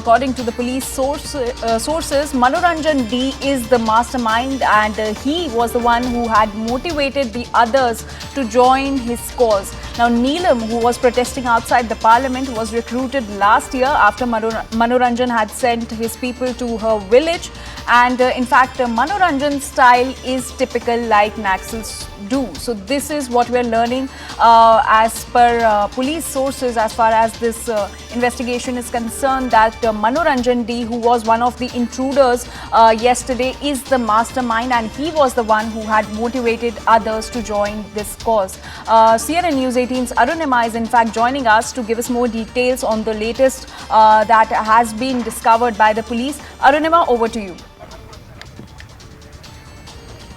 according to the police sources, Manoranjan D is the mastermind, and he was the one who had motivated the others to join his cause. Now, Neelam, who was protesting outside the parliament, was recruited last year after Manoranjan had sent his people to her village. And in fact, Manoranjan's style is typical like Naxals do. So this is what we're learning as per police sources as far as this investigation is concerned, that Manoranjan D, who was one of the intruders yesterday, is the mastermind, and he was the one who had motivated others to join this cause. CNN News 18's Arunima is in fact joining us to give us more details on the latest that has been discovered by the police. Arunima, over to you.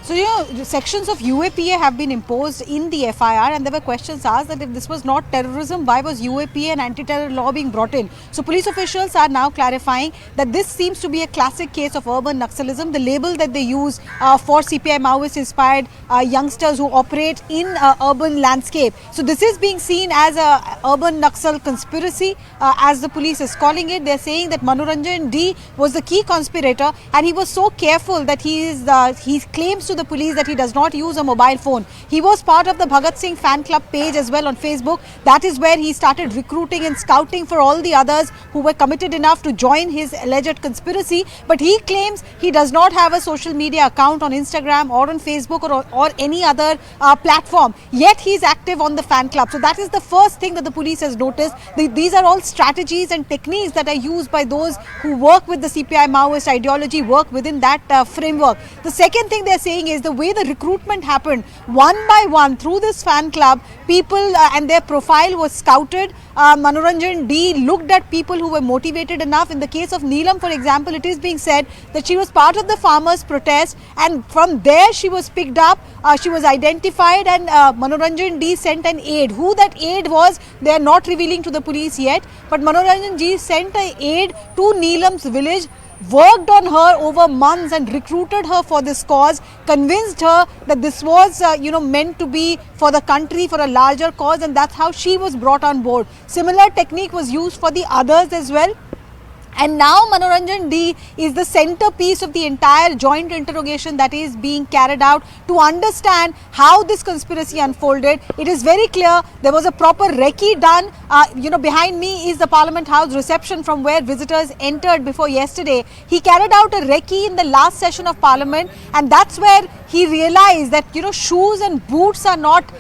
So, sections of UAPA have been imposed in the FIR, and there were questions asked that if this was not terrorism, why was UAPA and anti-terror law being brought in? So, police officials are now clarifying that this seems to be a classic case of urban Naxalism, the label that they use for CPI Maoist-inspired youngsters who operate in urban landscape. So, this is being seen as a urban Naxal conspiracy, as the police is calling it. They're saying that Manoranjan D was the key conspirator, and he was so careful that he claims to the police that he does not use a mobile phone. He was part of the Bhagat Singh fan club page as well on Facebook. That is where he started recruiting and scouting for all the others who were committed enough to join his alleged conspiracy. But he claims he does not have a social media account on Instagram or on Facebook or any other platform. Yet he is active on the fan club. So that is the first thing that the police has noticed. These are all strategies and techniques that are used by those who work with the CPI Maoist ideology, work within that framework. The second thing they are saying is the way the recruitment happened one by one through this fan club. People and their profile was scouted. Manoranjan D looked at people who were motivated enough. In the case of Neelam, for example, it is being said that she was part of the farmers' protest, and from there she was picked up, she was identified, and Manoranjan D sent an aide. Who that aide was, they are not revealing to the police yet, but Manoranjan D sent an aide to Neelam's village, worked on her over months and recruited her for this cause, convinced her that this was meant to be for the country, for a larger cause, and that's how she was brought on board. Similar technique was used for the others as well. And now Manoranjan D is the centerpiece of the entire joint interrogation that is being carried out to understand how this conspiracy unfolded. It is very clear there was a proper recce done. Behind me is the Parliament House reception from where visitors entered before yesterday. He carried out a recce in the last session of Parliament, and that's where he realized that shoes and boots are not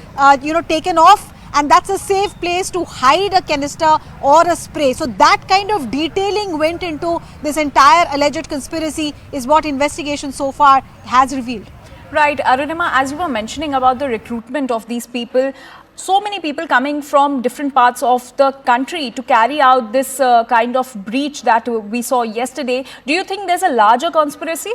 taken off, and that's a safe place to hide a canister or a spray. So that kind of detailing went into this entire alleged conspiracy is what investigation so far has revealed. Right, Arunima, as you were mentioning about the recruitment of these people, so many people coming from different parts of the country to carry out this kind of breach that we saw yesterday. Do you think there's a larger conspiracy?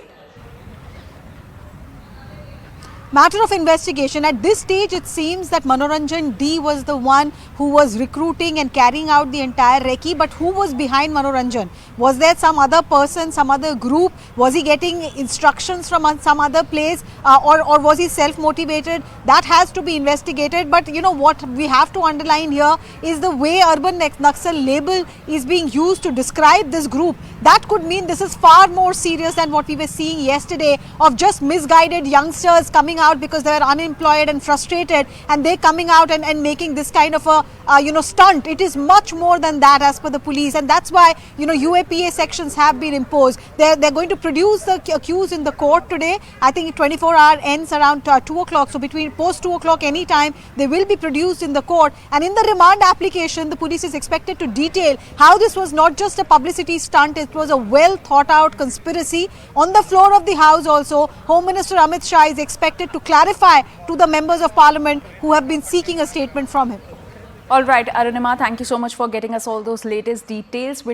Matter of investigation. At this stage, it seems that Manoranjan D was the one who was recruiting and carrying out the entire recce. But who was behind Manoranjan? Was there some other person, some other group? Was he getting instructions from some other place, or was he self-motivated? That has to be investigated. But what we have to underline here is the way urban Naxal label is being used to describe this group. That could mean this is far more serious than what we were seeing yesterday of just misguided youngsters coming out because they are unemployed and frustrated, and they coming out and making this kind of a stunt. It is much more than that as per the police, and that's why UAPA sections have been imposed. They're going to produce the accused in the court today. I think 24-hour ends around 2 o'clock. So between post 2 o'clock any time, they will be produced in the court. And in the remand application, the police is expected to detail how this was not just a publicity stunt. It was a well thought out conspiracy. On the floor of the House also, Home Minister Amit Shah is expected to clarify to the members of Parliament who have been seeking a statement from him. All right, Arunima, thank you so much for getting us all those latest details.